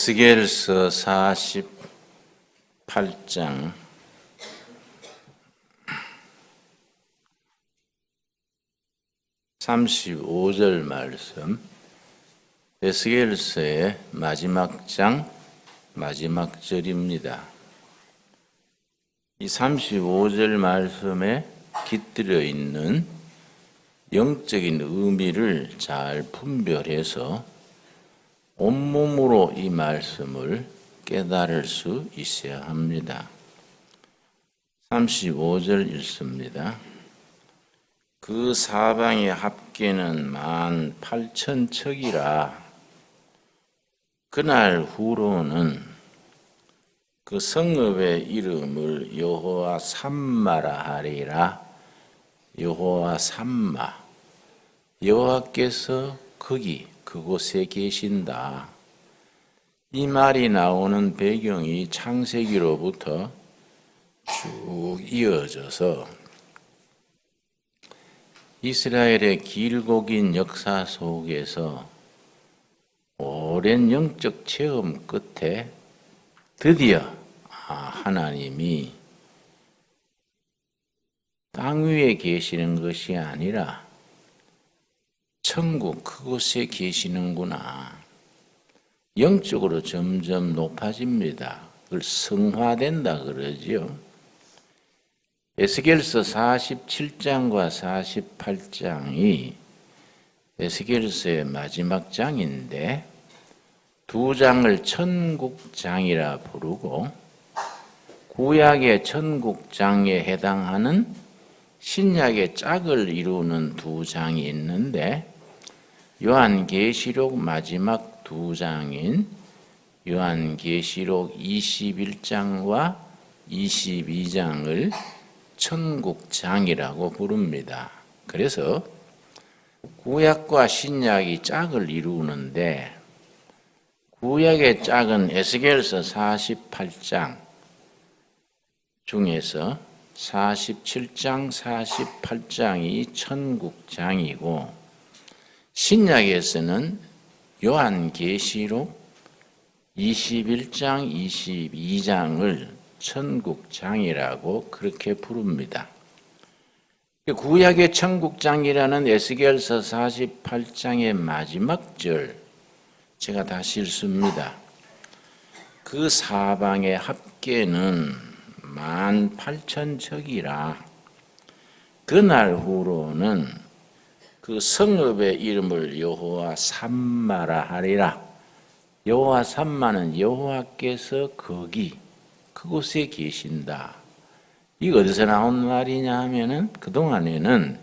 에스겔서 48장 35절 말씀, 에스겔서의 마지막 장 마지막 절입니다. 이 35절 말씀에 깃들여 있는 영적인 의미를 잘 분별해서 온몸으로 이 말씀을 깨달을 수 있어야 합니다. 35절 읽습니다. 그 사방의 합계는 18,000척이라. 그날 후로는 그 성읍의 이름을 여호와 삼마라 하리라. 여호와 삼마, 여호와께서 그곳에 계신다. 이 말이 나오는 배경이 창세기로부터 쭉 이어져서 이스라엘의 길고 긴 역사 속에서 오랜 영적 체험 끝에 드디어 하나님이 땅 위에 계시는 것이 아니라 천국 그곳에 계시는구나. 영적으로 점점 높아집니다. 그걸 성화된다 그러지요. 에스겔서 47장과 48장이 에스겔서의 마지막 장인데 두 장을 천국장이라 부르고 구약의 천국장에 해당하는 신약의 짝을 이루는 두 장이 있는데 요한계시록 마지막 두 장인 요한계시록 21장과 22장을 천국장이라고 부릅니다. 그래서 구약과 신약이 짝을 이루는데 구약의 짝은 에스겔서 48장 중에서 47장, 48장이 천국장이고 신약에서는 요한계시록 21장, 22장을 천국장이라고 그렇게 부릅니다. 구약의 천국장이라는 에스겔서 48장의 마지막 절, 제가 다시 읽습니다. 그 사방의 합계는 18,000척이라. 그날 후로는 그 성읍의 이름을 여호와 삼마라 하리라. 여호와 삼마는 여호와께서 그곳에 계신다. 이거 어디서 나온 말이냐 하면은 그동안에는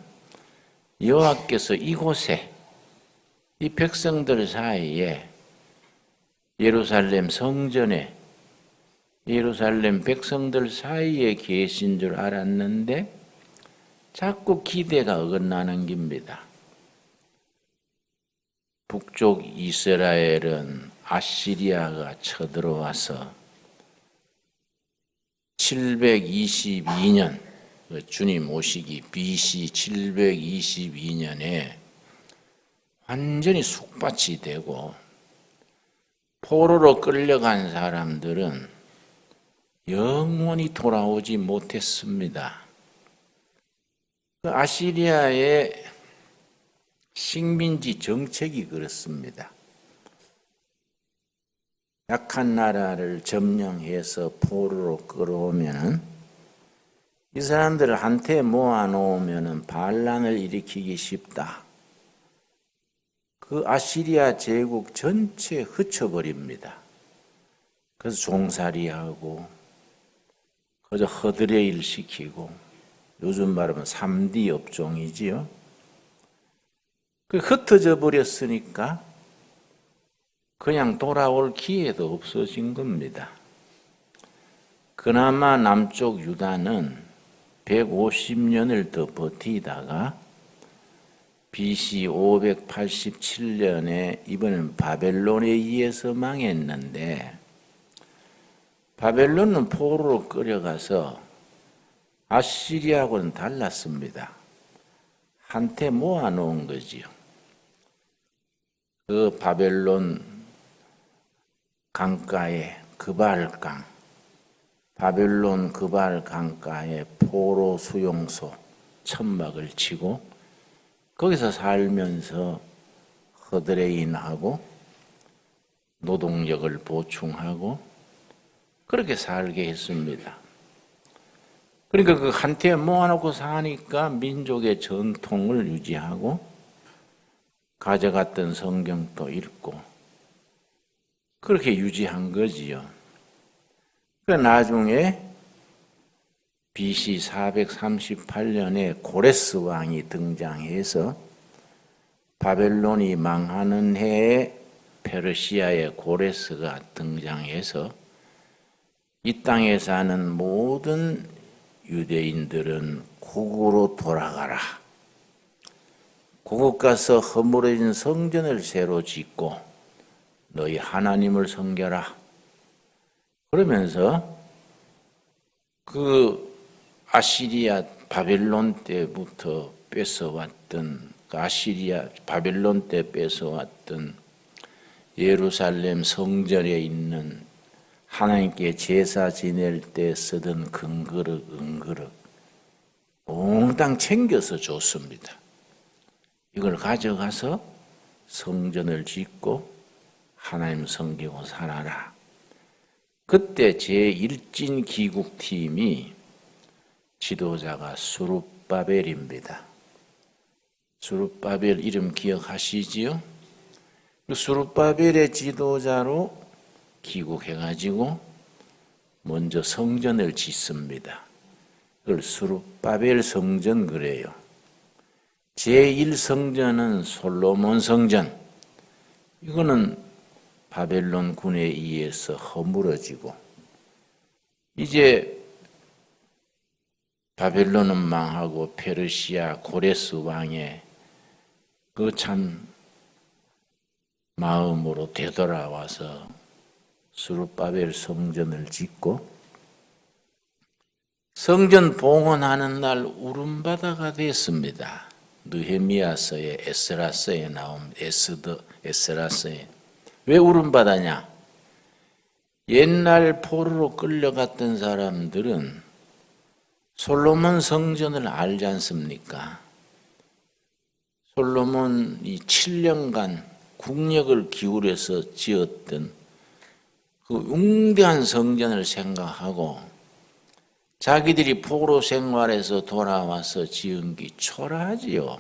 여호와께서 이곳에 이 백성들 사이에 예루살렘 성전에 예루살렘 백성들 사이에 계신 줄 알았는데 자꾸 기대가 어긋나는 겁니다. 북쪽 이스라엘은 아시리아가 쳐들어와서 722년 주님 오시기 BC 722년에 완전히 숙밭이 되고 포로로 끌려간 사람들은 영원히 돌아오지 못했습니다. 그 아시리아의 식민지 정책이 그렇습니다. 약한 나라를 점령해서 포로로 끌어오면 이 사람들을 한테 모아놓으면 반란을 일으키기 쉽다. 그 아시리아 제국 전체에 흩어버립니다. 그래서 종살이하고 그저 허드레 일 시키고 요즘 말하면 3D 업종이지요. 그 흩어져 버렸으니까 그냥 돌아올 기회도 없어진 겁니다. 그나마 남쪽 유다는 150년을 더 버티다가 BC 587년에 이번엔 바벨론에 의해서 망했는데, 바벨론은 포로로 끌어가서 아시리아하고는 달랐습니다. 한테 모아놓은 거지요. 그 바벨론 강가에 그발강, 바벨론 그발 강가에 포로 수용소 천막을 치고 거기서 살면서 허드레인하고 노동력을 보충하고 그렇게 살게 했습니다. 그러니까 그 한테 모아놓고 사니까 민족의 전통을 유지하고 가져갔던 성경도 읽고 그렇게 유지한 거지요. 그 나중에 BC 438년에 고레스 왕이 등장해서 바벨론이 망하는 해에 페르시아의 고레스가 등장해서 이 땅에 사는 모든 유대인들은 고국으로 돌아가라. 고국 가서 허물어진 성전을 새로 짓고 너희 하나님을 섬겨라. 그러면서 그 아시리아 바벨론 때부터 뺏어왔던 아시리아 바벨론 때 뺏어왔던 예루살렘 성전에 있는 하나님께 제사 지낼 때 쓰던 금그릇, 은그릇 몽땅 챙겨서 줬습니다. 이걸 가져가서 성전을 짓고 하나님 섬기고 살아라. 그때 제1진 기국팀이 지도자가 수룹바벨입니다. 수룹바벨 이름 기억하시지요? 그 수룹바벨의 지도자로 기국해가지고 먼저 성전을 짓습니다. 그걸 수룹바벨 성전 그래요. 제1성전은 솔로몬 성전. 이거는 바벨론 군에 의해서 허물어지고 이제 바벨론은 망하고 페르시아 고레스 왕의 그 참 마음으로 되돌아와서 수룹바벨 성전을 짓고 성전 봉헌하는 날 울음바다가 됐습니다. 느헤미야서에 에스라서에 나온 에스라서에 왜 울음바다냐? 옛날 포로로 끌려갔던 사람들은 솔로몬 성전을 알지 않습니까? 솔로몬이 7년간 국력을 기울여서 지었던 그 웅대한 성전을 생각하고 자기들이 포로 생활에서 돌아와서 지은 게 초라하지요.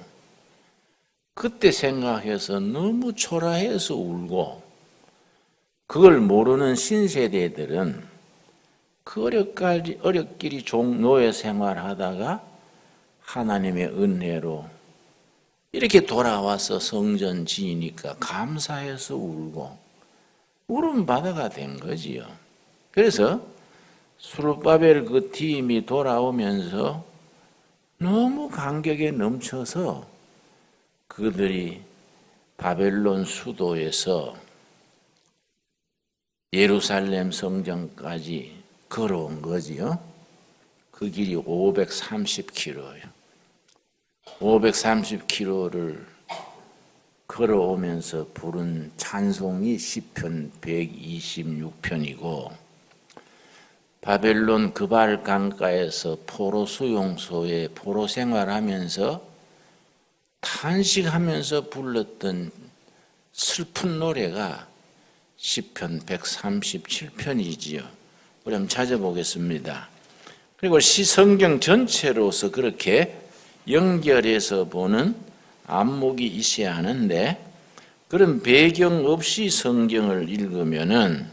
그때 생각해서 너무 초라해서 울고 그걸 모르는 신세대들은 그 어렵길이 종노예 생활하다가 하나님의 은혜로 이렇게 돌아와서 성전 지으니까 감사해서 울고 울음바다가 된 거지요. 그래서 수룹바벨 그 팀이 돌아오면서 너무 감격에 넘쳐서 그들이 바벨론 수도에서 예루살렘 성전까지 걸어온 거지요. 그 길이 530km예요. 530km를 걸어오면서 부른 찬송이 시편 126편이고 바벨론 그발 강가에서 포로 수용소에 포로 생활하면서 탄식하면서 불렀던 슬픈 노래가 시편 137편이지요. 우리 한번 찾아보겠습니다. 그리고 성경 전체로서 그렇게 연결해서 보는 안목이 있어야 하는데 그런 배경 없이 성경을 읽으면은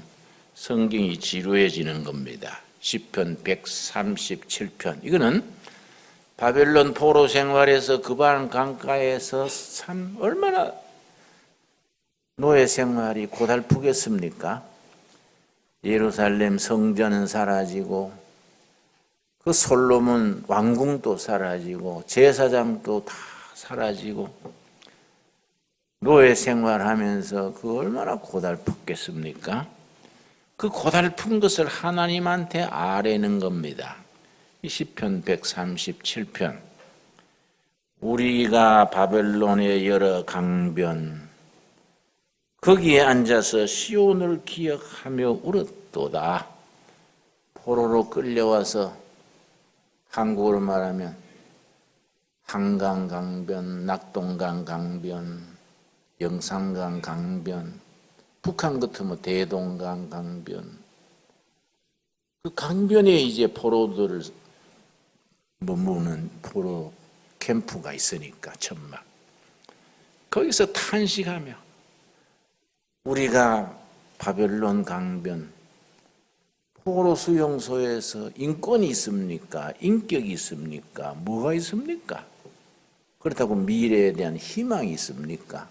성경이 지루해지는 겁니다. 시편 137편. 이거는 바벨론 포로 생활에서 그발 강가에서 참 얼마나 노예 생활이 고달프겠습니까? 예루살렘 성전은 사라지고 그 솔로몬 왕궁도 사라지고 제사장도 다 사라지고 노예 생활하면서 그 얼마나 고달팠겠습니까? 그 고달픈 것을 하나님한테 아뢰는 겁니다. 시편 137편 우리가 바벨론의 여러 강변 거기에 앉아서 시온을 기억하며 울었도다. 포로로 끌려와서 한국으로 말하면 한강 강변, 낙동강 강변, 영산강 강변, 북한 같으면 대동강 강변. 그 강변에 이제 포로들을 머무는 포로 캠프가 있으니까 천막. 거기서 탄식하며 우리가 바벨론 강변 포로 수용소에서 인권이 있습니까? 인격이 있습니까? 뭐가 있습니까? 그렇다고 미래에 대한 희망이 있습니까?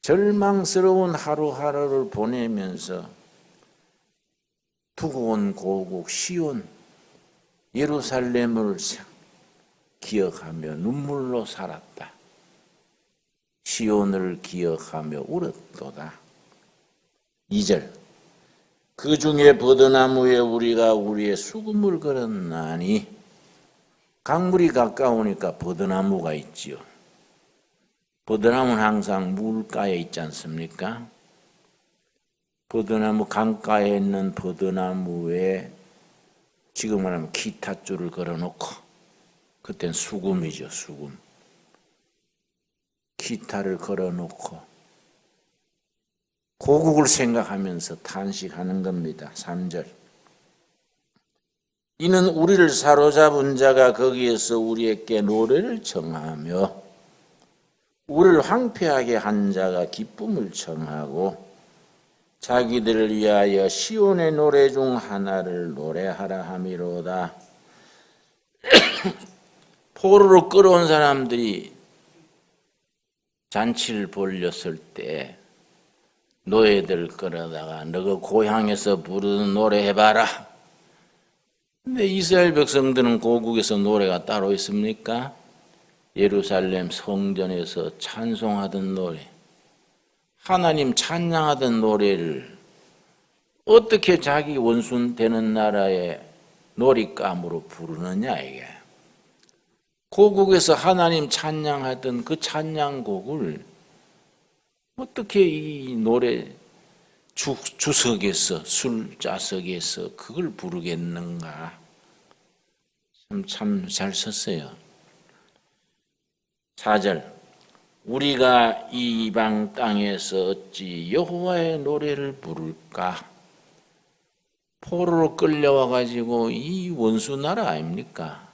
절망스러운 하루하루를 보내면서 두고 온 고국 시온 예루살렘을 기억하며 눈물로 살았다. 시온을 기억하며 울었도다. 2절 그 중에 버드나무에 우리가 우리의 수금을 걸었나니 강물이 가까우니까 버드나무가 있지요. 버드나무는 항상 물가에 있지 않습니까? 버드나무 강가에 있는 버드나무에 지금 말하면 기타줄을 걸어놓고 그땐 수금이죠. 수금. 기타를 걸어놓고 고국을 생각하면서 탄식하는 겁니다. 3절 이는 우리를 사로잡은 자가 거기에서 우리에게 노래를 청하며 우리를 황폐하게 한 자가 기쁨을 청하고 자기들을 위하여 시온의 노래 중 하나를 노래하라 함이로다. 포로로 끌어온 사람들이 잔치를 벌렸을 때 노예들 끌어다가 너가 고향에서 부르는 노래 해봐라. 근데 이스라엘 백성들은 고국에서 노래가 따로 있습니까? 예루살렘 성전에서 찬송하던 노래, 하나님 찬양하던 노래를 어떻게 자기 원수 되는 나라의 놀잇감으로 부르느냐 이게. 고국에서 하나님 찬양하던 그 찬양곡을 어떻게 이 노래 주석에서 술자석에서 그걸 부르겠는가. 참 잘 썼어요. 4절 우리가 이 이방 땅에서 어찌 여호와의 노래를 부를까. 포로로 끌려와 가지고 이 원수 나라 아닙니까?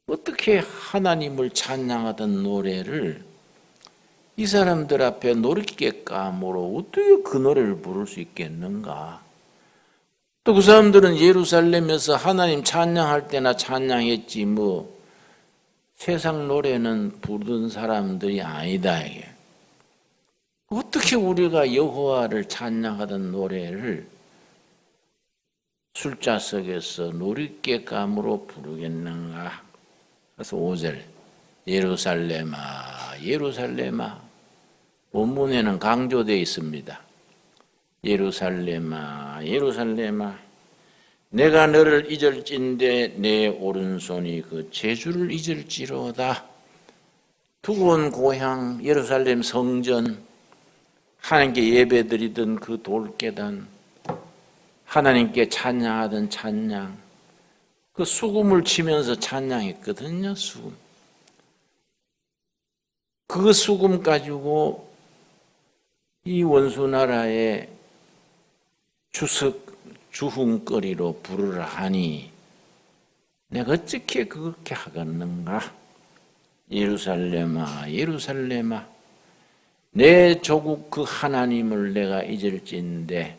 어떻게 하나님을 찬양하던 노래를 이 사람들 앞에 노릇게 까므로 어떻게 그 노래를 부를 수 있겠는가? 또 그 사람들은 예루살렘에서 하나님 찬양할 때나 찬양했지 뭐 세상 노래는 부르던 사람들이 아니다 이게. 어떻게 우리가 여호와를 찬양하던 노래를 술자석에서 노릇게 감으로 부르겠는가? 그래서 5절 예루살렘아 예루살렘아 본문에는 강조되어 있습니다. 예루살렘아 예루살렘아 내가 너를 잊을진대 내 오른손이 그 제주를 잊을지로다. 두고 온 고향 예루살렘 성전 하나님께 예배드리던 그 돌계단 하나님께 찬양하던 찬양 그 수금을 치면서 찬양했거든요. 수금. 그 수금 가지고 이 원수 나라의 주흥거리로 부르라 하니 내가 어떻게 그렇게 하겠는가? 예루살렘아 예루살렘아 내 조국 그 하나님을 내가 잊을진데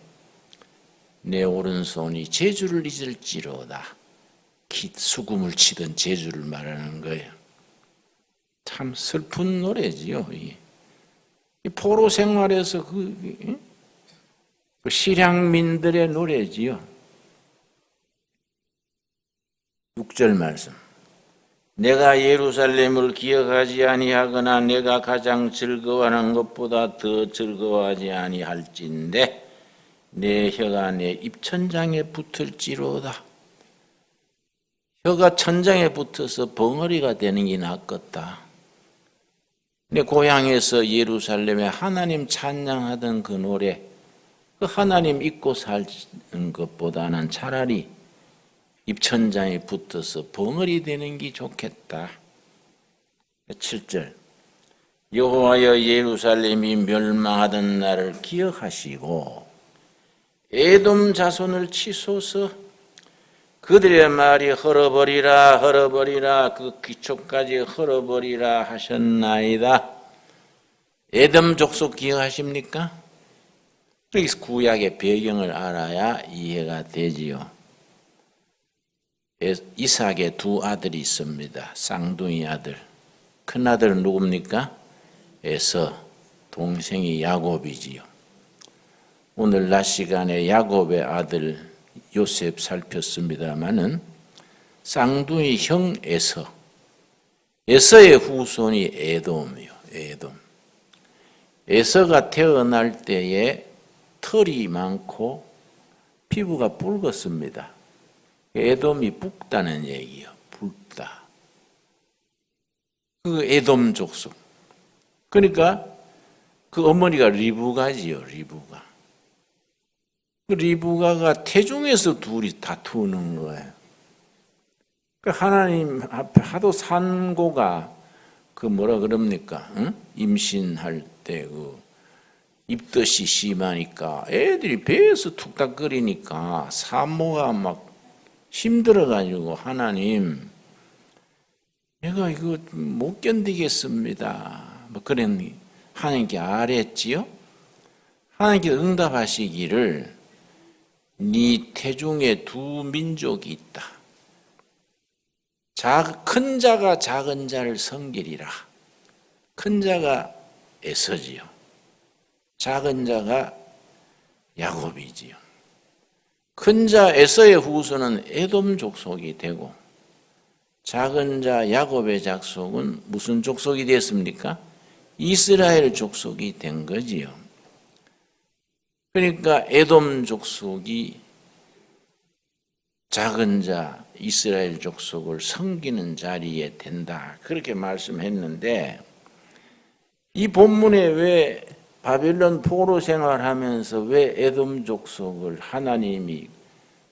내 오른손이 제주를 잊을지로다. 수금을 치던 제주를 말하는 거예요. 참 슬픈 노래지요. 이 포로 생활에서 그 그 실향민들의 노래지요. 6절 말씀. 내가 예루살렘을 기억하지 아니하거나 내가 가장 즐거워하는 것보다 더 즐거워하지 아니할진대 내 혀가 내 입천장에 붙을지로다. 혀가 천장에 붙어서 벙어리가 되는 게 낫겠다. 내 고향에서 예루살렘에 하나님 찬양하던 그 노래, 그 하나님 잊고 사는 것보다는 차라리 입천장에 붙어서 벙어리 되는 게 좋겠다. 7절. 여호와여 예루살렘이 멸망하던 날을 기억하시고 에돔 자손을 치소서. 그들의 말이 헐어버리라 헐어버리라 그 기초까지 헐어버리라 하셨나이다. 에돔 족속 기억하십니까? 구약의 배경을 알아야 이해가 되지요. 이삭의 두 아들이 있습니다. 쌍둥이 아들. 큰 아들은 누굽니까? 에서, 동생이 야곱이지요. 오늘 낮 시간에 야곱의 아들 요셉 살폈습니다마는 쌍둥이 형 에서, 에서의 후손이 에돔이요. 에돔. 에서가 태어날 때에 털이 많고 피부가 붉었습니다. 에돔이 붉다는 얘기요. 붉다. 그 에돔 족속. 그러니까 그 어머니가 리브가지요. 리브가. 그 리브가가 태중에서 둘이 다투는 거예요. 그 하나님 앞에 하도 산고가 그 뭐라 그럽니까? 응? 임신할 때 그 입덧이 심하니까 애들이 배에서 툭닥거리니까 산모가 막 힘들어가지고 하나님 내가 이거 못 견디겠습니다. 뭐 그런 하나님께 아랬지요. 하나님께 응답하시기를 네 태중에 두 민족이 있다. 큰 자가 작은 자를 섬기리라. 큰 자가 에서지요. 작은 자가 야곱이지요. 큰 자 에서의 후손은 에돔 족속이 되고 작은 자 야곱의 족속은 무슨 족속이 됐습니까? 이스라엘 족속이 된 거지요. 그러니까 에돔 족속이 작은 자 이스라엘 족속을 섬기는 자리에 된다. 그렇게 말씀했는데 이 본문에 왜 바벨론 포로 생활하면서 왜 에돔 족속을 하나님이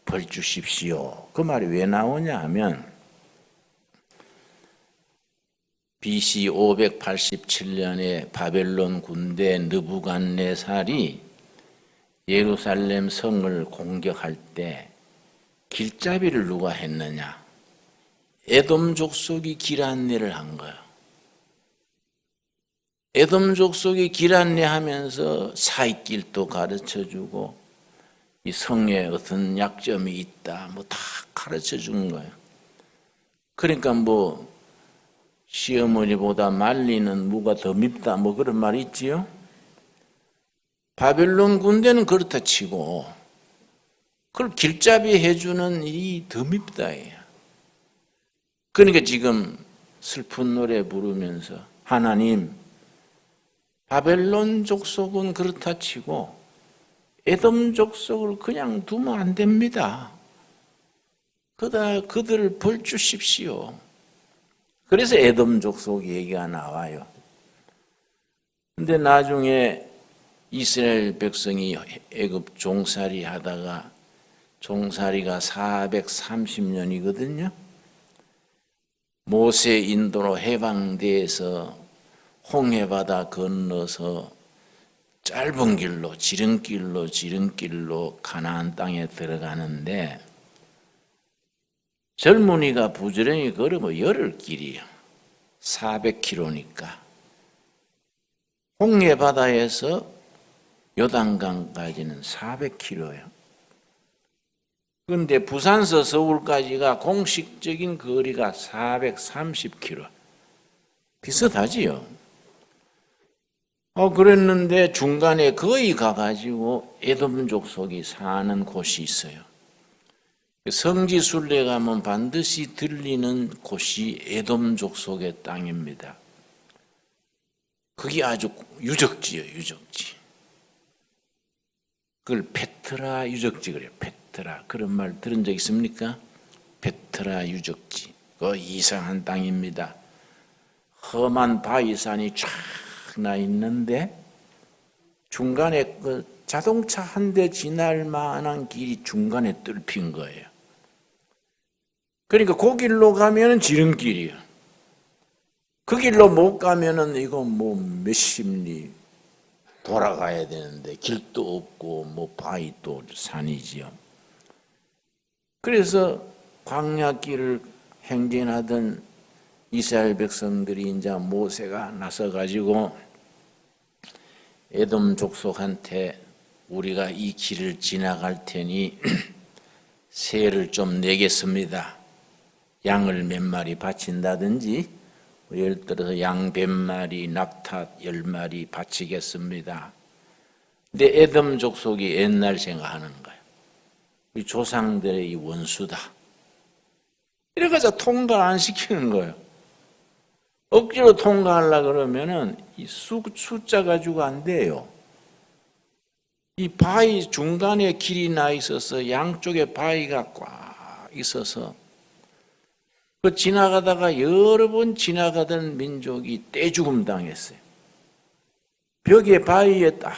벌 주십시오. 그 말이 왜 나오냐 하면 BC 587년에 바벨론 군대 느부갓네살이 예루살렘 성을 공격할 때 길잡이를 누가 했느냐? 에돔 족속이 길 안내를 한 거예요. 에돔 족속이 길 안내하면서 사이길도 가르쳐주고 이 성에 어떤 약점이 있다 뭐 다 가르쳐준 거예요. 그러니까 뭐 시어머니보다 말리는 무가 더 밉다 뭐 그런 말이 있지요. 바벨론 군대는 그렇다 치고 그걸 길잡이 해주는 일이 더 밉다. 그러니까 지금 슬픈 노래 부르면서 하나님 바벨론 족속은 그렇다 치고 에돔 족속을 그냥 두면 안 됩니다. 그들을 벌 주십시오. 그래서 에돔 족속 얘기가 나와요. 근데 나중에 이스라엘 백성이 애굽 종살이 하다가 종살이가 430년이거든요. 모세 인도로 해방돼서 홍해바다 건너서 짧은 길로 지름길로 가나안 땅에 들어가는데 젊은이가 부지런히 걸으면 열흘 길이요. 400km니까. 홍해바다에서 요단강까지는 400km예요. 그런데 부산서 서울까지가 공식적인 거리가 430km. 비슷하지요. 그랬는데 중간에 거의 가가지고 에돔 족속이 사는 곳이 있어요. 성지순례 가면 반드시 들리는 곳이 에돔 족속의 땅입니다. 그게 아주 유적지예요, 유적지. 그걸 페트라 유적지 그래요. 페트라. 그런 말 들은 적 있습니까? 페트라 유적지. 그 이상한 땅입니다. 험한 바위산이 쫙 나 있는데 중간에 그 자동차 한 대 지날 만한 길이 중간에 뚫힌 거예요. 그러니까 그 길로 가면은 지름길이에요. 그 길로 못 가면은 이거 뭐 몇십 리 돌아가야 되는데 길도 없고 뭐 바위 또 산이지요. 그래서 광야길을 행진하던 이스라엘 백성들이 이제 모세가 나서 가지고 에돔 족속한테 우리가 이 길을 지나갈 테니 세를 좀 내겠습니다. 양을 몇 마리 바친다든지 예를 들어서 양 100마리, 낙타 10마리 바치겠습니다. 근데 에돔 족속이 옛날 생각하는 거예요. 우리 조상들의 이 원수다. 이래가지고 통과 안 시키는 거예요. 억지로 통과하려고 그러면은 이 숫자 가지고 안 돼요. 이 바위 중간에 길이 나 있어서 양쪽에 바위가 꽉 있어서 그 지나가다가 여러 번 지나가던 민족이 떼죽음 당했어요. 벽에 바위에 딱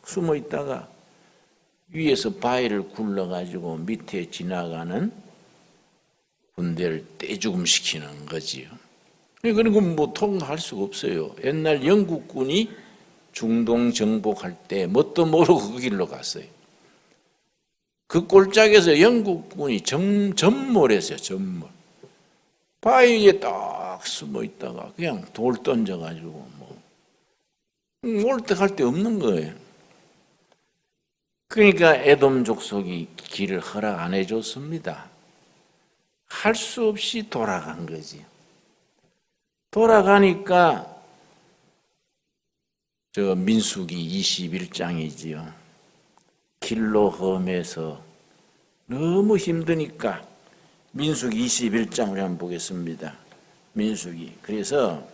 숨어 있다가 위에서 바위를 굴러가지고 밑에 지나가는 군대를 떼죽음 시키는 거지요. 그런 건 뭐 통과할 수가 없어요. 옛날 영국군이 중동 정복할 때 뭣도 모르고 그 길로 갔어요. 그 꼴짝에서 영국군이 전몰했어요. 전몰. 바위에 딱 숨어 있다가 그냥 돌 던져가지고 올 때 갈 데 없는 거예요. 그러니까 에돔 족속이 길을 허락 안 해줬습니다. 할 수 없이 돌아간 거지. 돌아가니까 저 민수기 21장이지요. 길로 험해서 너무 힘드니까 민수기 21장을 한번 보겠습니다. 민수기. 그래서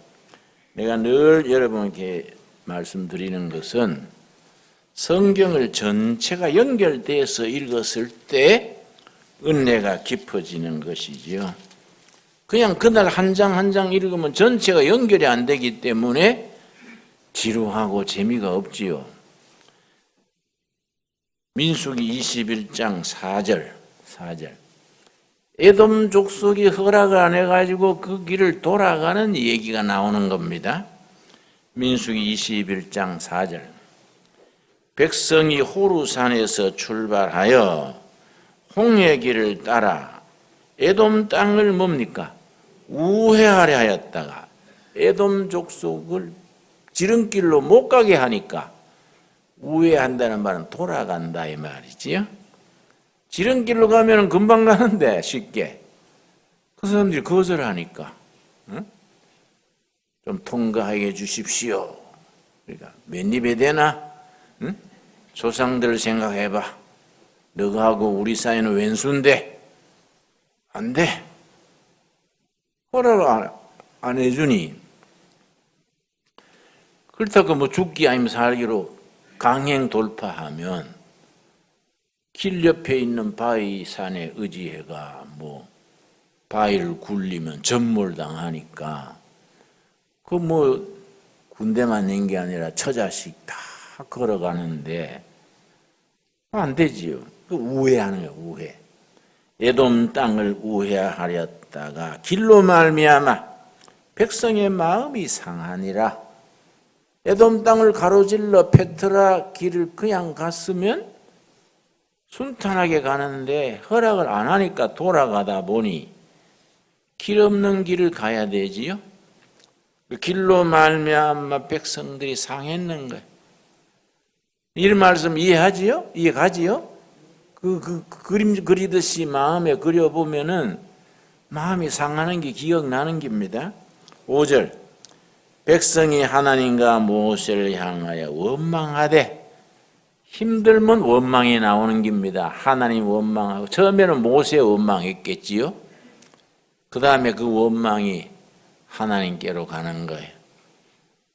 내가 늘 여러분께 말씀드리는 것은 성경을 전체가 연결돼서 읽었을 때 은혜가 깊어지는 것이지요. 그냥 그날 한 장 한 장 읽으면 전체가 연결이 안 되기 때문에 지루하고 재미가 없지요. 민수기 21장 4절. 에돔 족속이 허락을 안 해가지고 그 길을 돌아가는 얘기가 나오는 겁니다. 민수기 21장 4절. 백성이 호루산에서 출발하여 홍해 길을 따라 에돔 땅을 뭡니까? 우회하려 하였다가 에돔 족속을 지름길로 못 가게 하니까 우회한다는 말은 돌아간다 이 말이지요. 지름길로 가면 금방 가는데 쉽게 그 사람들이 거절하니까 좀 통과하게 해 주십시오. 그러니까 몇 입에 되나? 조상들 생각해봐. 너하고 우리 사이는 왼수인데 안 돼. 허락 안 해주니 그렇다고 뭐 죽기 아니면 살기로 강행 돌파하면 길 옆에 있는 바위 산에 의지해가 뭐 바위를 굴리면 전몰당하니까 그 뭐 군대만 낸 게 아니라 처자식 다 걸어가는데 안 되지요. 그 우회하는 거예요. 우회. 에돔 땅을 우회하였다가 길로 말미암아 백성의 마음이 상하니라. 에돔 땅을 가로질러 페트라 길을 그냥 갔으면 순탄하게 가는데 허락을 안 하니까 돌아가다 보니 길 없는 길을 가야 되지요. 그 길로 말미암아 백성들이 상했는 거예요. 이 말씀 이해하지요? 이해가지요? 그 그림 그리듯이 마음에 그려보면은 마음이 상하는 게 기억나는 겁니다. 5절. 백성이 하나님과 모세를 향하여 원망하되, 힘들면 원망이 나오는 겁니다. 하나님 원망하고, 처음에는 모세 원망했겠지요. 그 다음에 그 원망이 하나님께로 가는 거예요.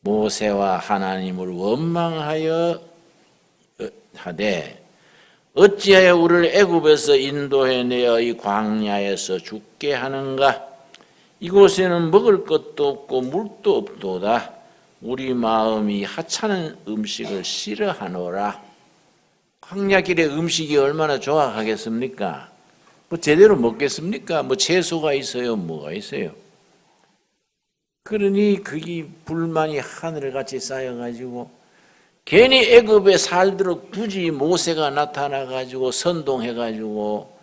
모세와 하나님을 원망하여 하되, 어찌하여 우리를 애굽에서 인도해내어 이 광야에서 죽게 하는가? 이곳에는 먹을 것도 없고 물도 없도다. 우리 마음이 하찮은 음식을 싫어하노라. 광야길에 음식이 얼마나 좋아하겠습니까? 뭐 제대로 먹겠습니까? 뭐 채소가 있어요, 뭐가 있어요. 그러니 그게 불만이 하늘같이 쌓여가지고 괜히 애굽에 살도록 굳이 모세가 나타나가지고 선동해가지고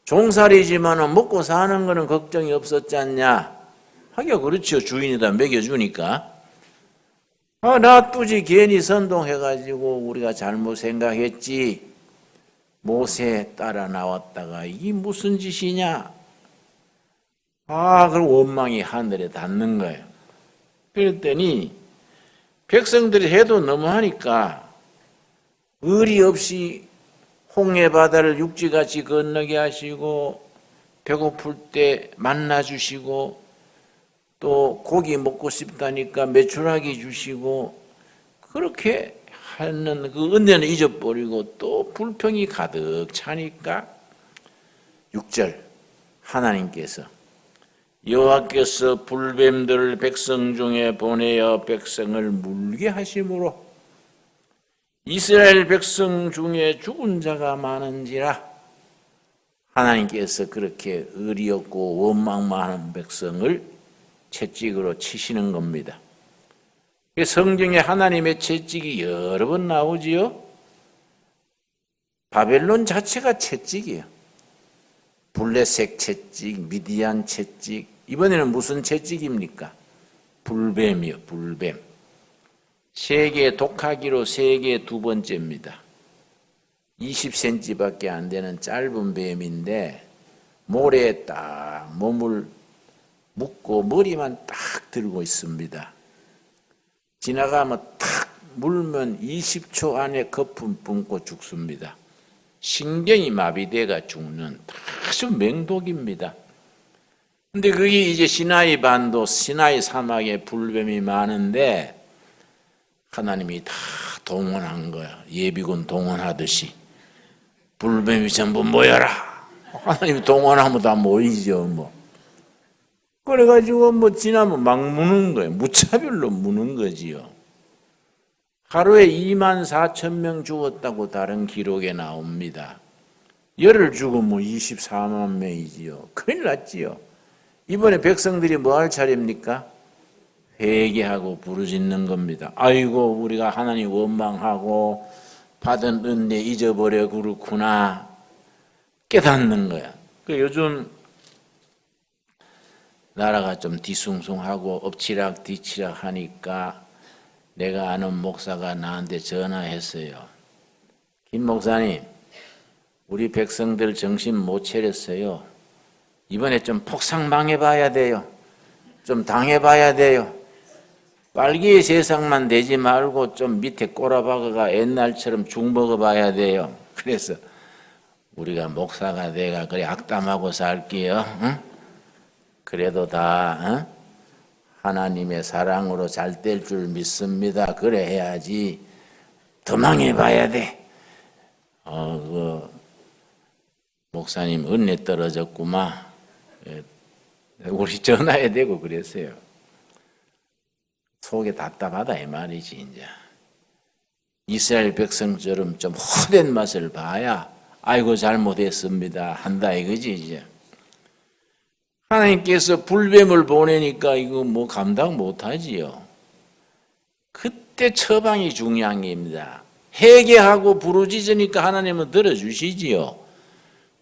종살이지만은 먹고 사는 거는 걱정이 없었지 않냐? 하기야 그렇죠. 주인이다 먹여주니까. 놔두지 괜히 선동해가지고 우리가 잘못 생각했지. 모세 따라 나왔다가 이게 무슨 짓이냐? 그럼 원망이 하늘에 닿는 거예요. 그랬더니 백성들이 해도 너무하니까 의리 없이 홍해 바다를 육지같이 건너게 하시고, 배고플 때 만나 주시고, 또 고기 먹고 싶다니까 메추라기 주시고, 그렇게 하는 그 은혜는 잊어버리고 또 불평이 가득 차니까 6절 하나님께서 여호와께서 불뱀들을 백성 중에 보내어 백성을 물게 하심으로 이스라엘 백성 중에 죽은 자가 많은지라. 하나님께서 그렇게 의리 없고 원망만 하는 백성을 채찍으로 치시는 겁니다. 성경에 하나님의 채찍이 여러 번 나오지요. 바벨론 자체가 채찍이에요. 블레셋 채찍, 미디안 채찍. 이번에는 무슨 채찍입니까? 불뱀이요, 불뱀. 세계 독하기로 세계 두 번째입니다. 20cm밖에 안 되는 짧은 뱀인데 모래에 딱 몸을 묶고 머리만 딱 들고 있습니다. 지나가면 탁 물면 20초 안에 거품 뿜고 죽습니다. 신경이 마비돼가 죽는 아주 맹독입니다. 근데 그게 이제 시나이 반도, 시나이 사막에 불뱀이 많은데 하나님이 다 동원한 거야. 예비군 동원하듯이. 불뱀이 전부 모여라. 하나님이 동원하면 다 모이죠, 뭐. 그래가지고 뭐 지나면 막 무는 거예요. 무차별로 무는 거지요. 하루에 24,000명 죽었다고 다른 기록에 나옵니다. 열흘 죽으면 24만 명이지요. 큰일 났지요. 이번에 백성들이 뭐 할 차례입니까? 회개하고 부르짖는 겁니다. 아이고 우리가 하나님 원망하고 받은 은혜 잊어버려 그렇구나. 깨닫는 거야. 요즘 나라가 좀 뒤숭숭하고 엎치락 뒤치락 하니까 내가 아는 목사가 나한테 전화했어요. 김 목사님, 우리 백성들 정신 못 차렸어요. 이번에 좀 폭삭망해봐야 돼요. 좀 당해봐야 돼요. 빨기의 세상만 되지 말고 좀 밑에 꼬라박아가 옛날처럼 죽 먹어봐야 돼요. 그래서 우리가 목사가 내가 그래 악담하고 살게요. 응? 그래도 다 하나님의 사랑으로 잘 될 줄 믿습니다. 그래 해야지. 더 망해봐야 돼. 목사님 은혜 떨어졌구만. 우리 전화해야 되고 그랬어요. 속에 답답하다 이 말이지. 이제 이스라엘 백성처럼 좀 헛된 맛을 봐야 아이고 잘못했습니다 한다 이거지. 이제 하나님께서 불뱀을 보내니까 이거 뭐 감당 못하지요. 그때 처방이 중요한 겁니다. 회개하고 부르짖으니까 하나님은 들어주시지요.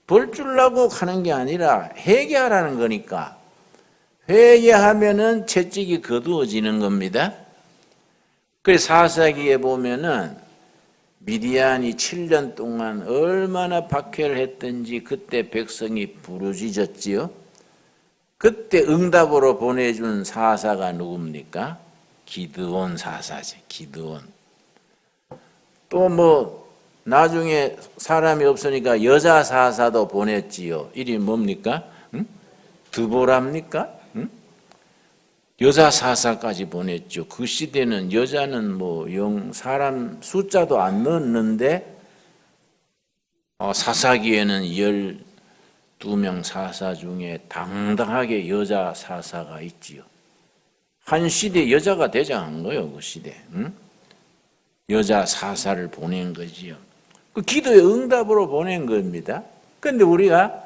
벌 주려고 하는 게 아니라 회개하라는 거니까. 회개하면은 채찍이 거두어지는 겁니다. 그래서 사사기에 보면은 미디안이 7년 동안 얼마나 박해를 했든지 그때 백성이 부르짖었지요. 그때 응답으로 보내준 사사가 누굽니까? 기드온 사사지. 기드온. 또 뭐 나중에 사람이 없으니까 여자 사사도 보냈지요. 이름이 뭡니까? 응? 드보랍니까? 응? 여자 사사까지 보냈죠. 그 시대는 여자는 뭐 사람 숫자도 안 넣었는데 사사기에는 12명 사사 중에 당당하게 여자 사사가 있지요. 한 시대 여자가 대장한 거예요. 그 시대. 응? 여자 사사를 보낸 거지요. 그 기도의 응답으로 보낸 겁니다. 그런데 우리가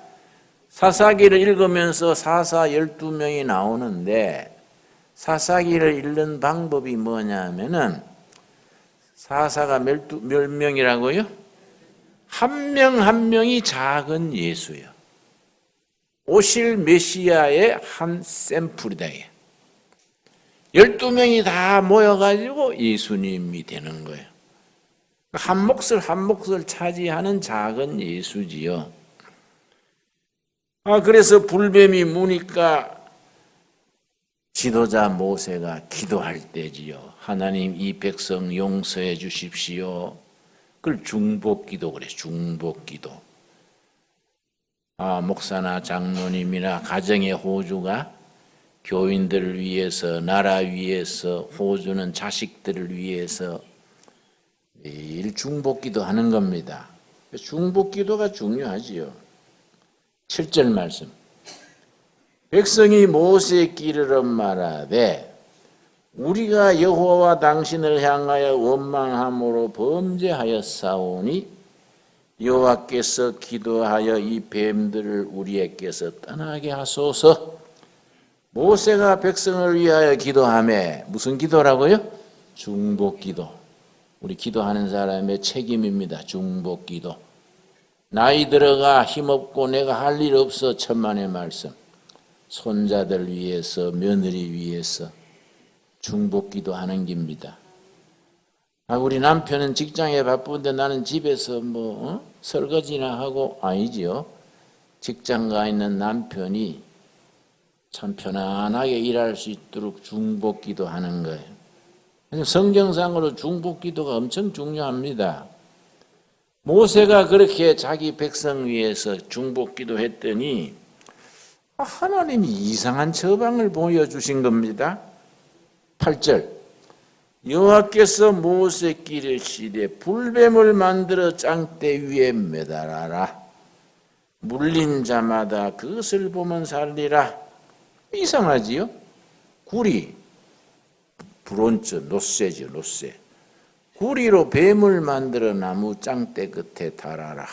사사기를 읽으면서 사사 12명이 나오는데 사사기를 읽는 방법이 뭐냐면은 사사가 몇 명이라고요? 한 명 한 명이 작은 예수요. 오실 메시아의 한 샘플이다. 12명이 다 모여가지고 예수님이 되는 거예요. 한 몫을 한 몫을 차지하는 작은 예수지요. 그래서 불뱀이 무니까 지도자 모세가 기도할 때지요. 하나님 이 백성 용서해 주십시오. 그걸 중복기도 그래. 중복기도. 목사나 장로님이나 가정의 호주가 교인들을 위해서, 나라 위해서, 호주는 자식들을 위해서 매일 중복기도 하는 겁니다. 중복기도가 중요하지요. 7절 말씀. 백성이 모세에 끼르러 말하되 우리가 여호와와 당신을 향하여 원망함으로 범죄하였사오니 여호와께서 기도하여 이 뱀들을 우리에게서 떠나게 하소서. 모세가 백성을 위하여 기도하며 무슨 기도라고요? 중복기도. 우리 기도하는 사람의 책임입니다. 중복기도. 나이 들어가 힘없고 내가 할 일 없어 천만의 말씀. 손자들 위해서 며느리 위해서 중복기도 하는 겁니다. 우리 남편은 직장에 바쁜데 나는 집에서 설거지나 하고 아니지요. 직장 가 있는 남편이 참 편안하게 일할 수 있도록 중복기도 하는 거예요. 성경상으로 중복기도가 엄청 중요합니다. 모세가 그렇게 자기 백성 위해서 중복기도 했더니 하나님이 이상한 처방을 보여주신 겁니다. 8절 여호와께서 모세께 이르시되 불뱀을 만들어 짱대 위에 매달아라. 물린 자마다 그것을 보면 살리라. 이상하지요? 구리, 브론즈, 노쇠죠, 노쇠. 구리로 뱀을 만들어 나무 짱대 끝에 달아라.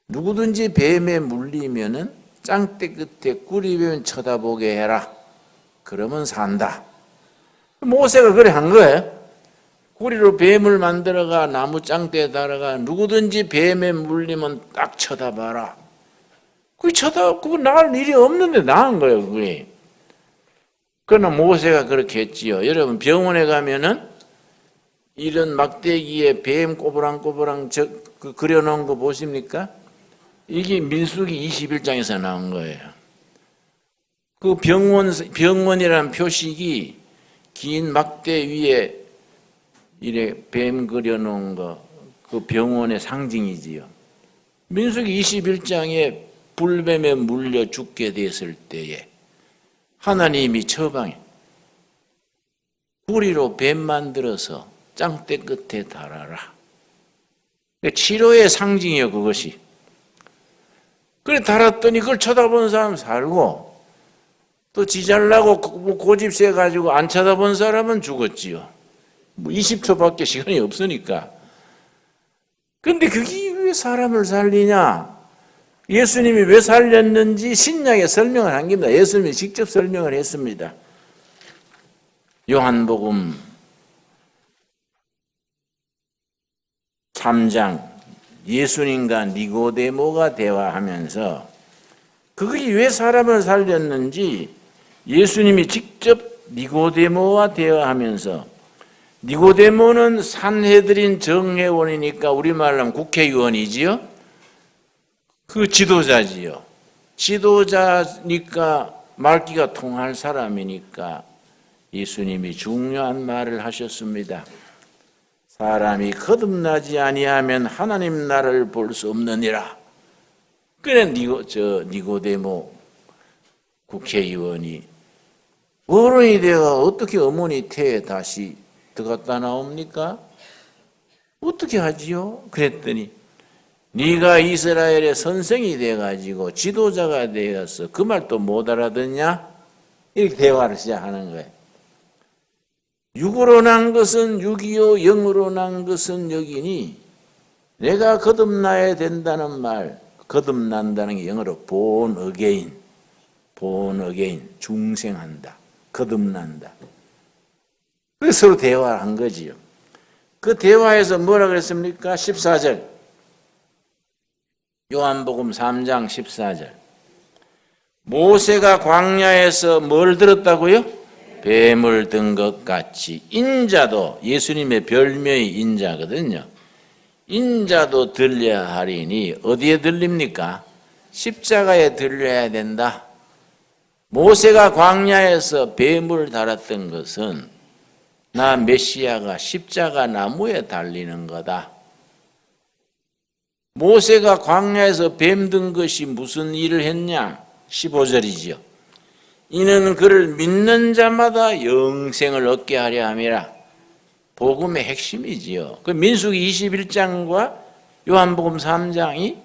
누구든지 뱀에 물리면은 짱대 끝에 구리뱀 쳐다보게 해라. 그러면 산다. 모세가 그래 한 거예요. 구리로 뱀을 만들어가 나무 짱대에 달아가 누구든지 뱀에 물리면 딱 쳐다봐라. 그거 나을 일이 없는데 나은 거예요, 그게. 그러나 모세가 그렇게 했지요. 여러분, 병원에 가면은 이런 막대기에 뱀 꼬부랑꼬부랑 그려놓은 거 보십니까? 이게 민수기 21장에서 나온 거예요. 그 병원이라는 표식이 긴 막대 위에 이래 뱀 그려놓은 거, 그 병원의 상징이지요. 민수기 21장에 불뱀에 물려 죽게 됐을 때에 하나님이 처방해 구리로 뱀 만들어서 짱대 끝에 달아라. 치료의 상징이에요, 그것이. 그래 달았더니 그걸 쳐다본 사람 살고 또 지잘나고 고집 세가지고 안 쳐다본 사람은 죽었지요. 20초밖에 시간이 없으니까. 그런데 그게 왜 사람을 살리냐? 예수님이 왜 살렸는지 신약에 설명을 한 겁니다. 예수님이 직접 설명을 했습니다. 요한복음 3장 예수님과 니고데모가 대화하면서 그것이 왜 사람을 살렸는지 예수님이 직접 니고데모와 대화하면서 니고데모는 산헤드린 정회원이니까 우리말로 하면 국회의원이지요. 그 지도자지요. 지도자니까 말귀가 통할 사람이니까 예수님이 중요한 말을 하셨습니다. 사람이 거듭나지 아니하면 하나님 나라를 볼 수 없느니라. 그래 니고데모 국회의원이 어른이 되어 어떻게 어머니 태에 다시 들어갔다 나옵니까? 어떻게 하지요? 그랬더니 네가 이스라엘의 선생이 돼가지고 지도자가 되어서 그 말도 못 알아듣냐? 이렇게 대화를 시작하는 거예요. 육으로 난 것은 육이요 영으로 난 것은 영이니 내가 거듭나야 된다는 말, 거듭난다는 게 영어로 born again, 중생한다, 거듭난다. 그래서 서로 대화한 거지요. 그 대화에서 뭐라 그랬습니까? 14절 요한복음 3장 14절 모세가 광야에서 뭘 들었다고요? 뱀을 든 것 같이 인자도, 예수님의 별명이 인자거든요. 인자도 들려야 하리니 어디에 들립니까? 십자가에 들려야 된다. 모세가 광야에서 뱀을 달았던 것은 나 메시아가 십자가 나무에 달리는 거다. 모세가 광야에서 뱀 든 것이 무슨 일을 했냐? 15절이지요. 이는 그를 믿는 자마다 영생을 얻게 하려 함이라. 복음의 핵심이지요. 그 민수기 21장과 요한복음 3장이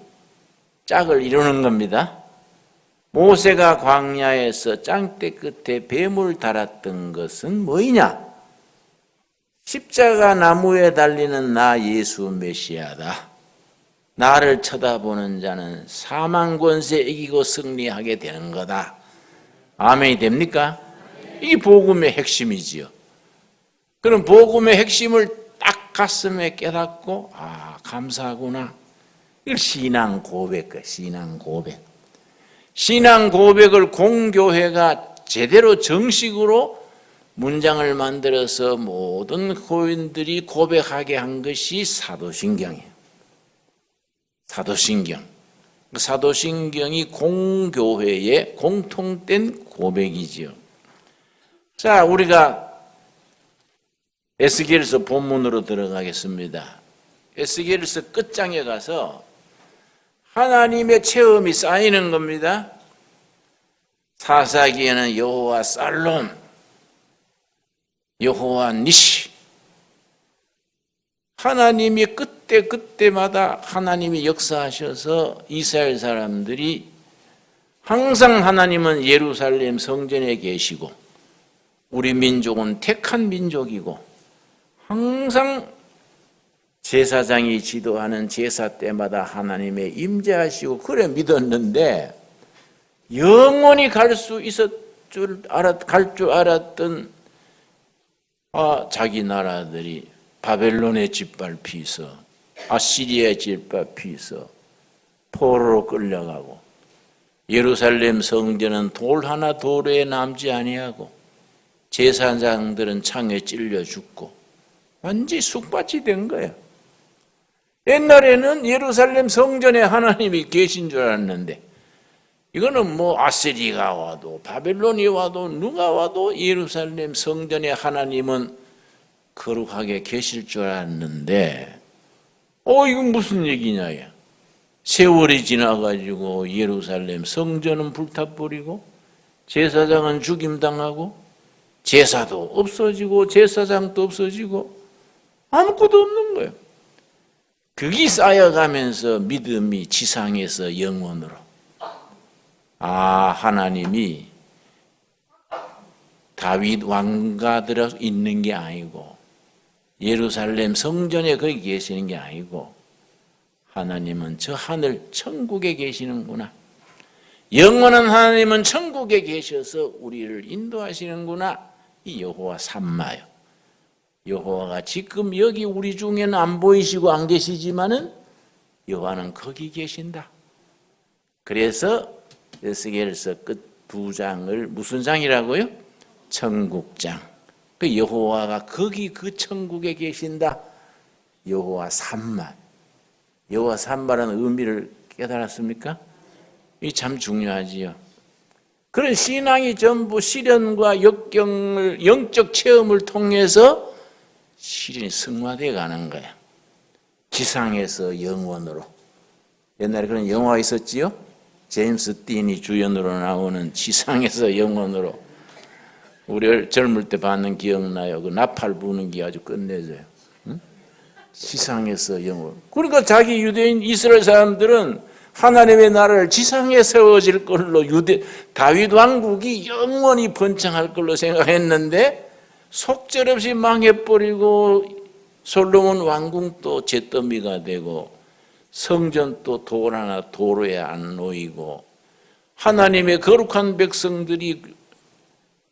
짝을 이루는 겁니다. 모세가 광야에서 짱대 끝에 뱀을 달았던 것은 뭐이냐? 십자가 나무에 달리는 나 예수 메시아다. 나를 쳐다보는 자는 사망 권세 이기고 승리하게 되는 거다. 아멘이 됩니까? 이게 복음의 핵심이지요. 그럼 복음의 핵심을 딱 가슴에 깨닫고 감사하구나. 이걸 신앙 고백, 신앙 고백. 신앙 고백을 공교회가 제대로 정식으로 문장을 만들어서 모든 교인들이 고백하게 한 것이 사도신경이에요. 사도신경. 사도신경이 공교회의 공통된 고백이지요. 자, 우리가 에스겔서 본문으로 들어가겠습니다. 에스겔서 끝장에 가서 하나님의 체험이 쌓이는 겁니다. 사사기에는 여호와 살롬, 여호와 니시, 하나님이 그때마다 하나님이 역사하셔서 이스라엘 사람들이 항상 하나님은 예루살렘 성전에 계시고 우리 민족은 택한 민족이고 항상 제사장이 지도하는 제사 때마다 하나님의 임재하시고 그래 믿었는데 영원히 갈 수 있을 줄 알았던 자기 나라들이 바벨론에 짓밟히서 아시리아에 짓밟히서 포로로 끌려가고 예루살렘 성전은 돌 하나 도로에 남지 아니하고 제사장들은 창에 찔려 죽고 완전히 쑥밭이 된 거예요. 옛날에는 예루살렘 성전에 하나님이 계신 줄 알았는데 이거는 아시리가 와도 바벨론이 와도 누가 와도 예루살렘 성전에 하나님은 거룩하게 계실 줄 알았는데 이건 무슨 얘기냐. 세월이 지나가지고 예루살렘 성전은 불타버리고 제사장은 죽임당하고 제사도 없어지고 제사장도 없어지고 아무것도 없는 거예요. 그게 쌓여가면서 믿음이 지상에서 영원으로 하나님이 다윗 왕가들에 있는 게 아니고 예루살렘 성전에 거기 계시는 게 아니고 하나님은 저 하늘 천국에 계시는구나. 영원한 하나님은 천국에 계셔서 우리를 인도하시는구나. 이 여호와 삼마요. 여호와가 지금 여기 우리 중에는 안 보이시고 안 계시지만은 여호와는 거기 계신다. 그래서 에스겔서 끝 두 장을 무슨 장이라고요? 천국장. 그 여호와가 거기 그 천국에 계신다. 여호와 삼마. 여호와 삼마라는 의미를 깨달았습니까? 이 참 중요하지요. 그런 신앙이 전부 시련과 역경을, 영적 체험을 통해서 실현이 승화되어 가는 거야. 지상에서 영원으로. 옛날에 그런 영화가 있었지요? 제임스 딘이 주연으로 나오는 지상에서 영원으로. 우리 젊을 때 봤는 기억나요? 그 나팔 부는 게 아주 끝내줘요. 응? 지상에서 영원. 그러니까 자기 유대인 이스라엘 사람들은 하나님의 나라를 지상에 세워질 걸로 다윗 왕국이 영원히 번창할 걸로 생각했는데 속절없이 망해버리고 솔로몬 왕궁도 잿더미가 되고 성전도 돌 하나 도로에 안 놓이고 하나님의 거룩한 백성들이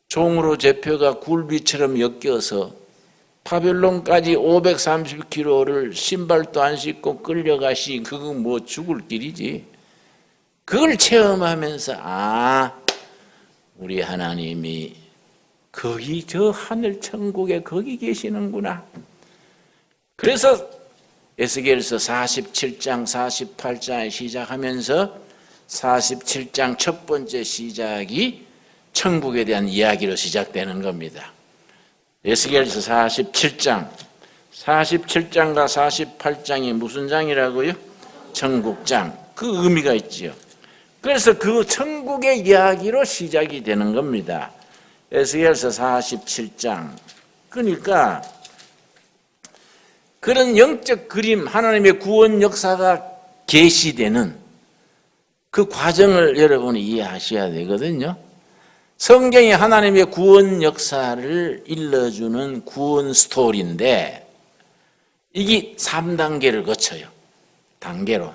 종으로 잡혀가 굴비처럼 엮여서 바벨론까지 530km를 신발도 안 신고 끌려가시. 그거 뭐 죽을 길이지. 그걸 체험하면서 우리 하나님이 거기 저 하늘 천국에 거기 계시는구나. 그래서 에스겔서 47장 48장에 시작하면서 47장 첫 번째 시작이 천국에 대한 이야기로 시작되는 겁니다. 에스겔서 47장 47장과 48장이 무슨 장이라고요? 천국장. 그 의미가 있지요. 그래서 그 천국의 이야기로 시작이 되는 겁니다. 에스겔서 47장. 그러니까 그런 영적 그림, 하나님의 구원 역사가 계시되는 그 과정을 여러분이 이해하셔야 되거든요. 성경이 하나님의 구원 역사를 일러주는 구원 스토리인데 이게 3단계를 거쳐요. 단계로.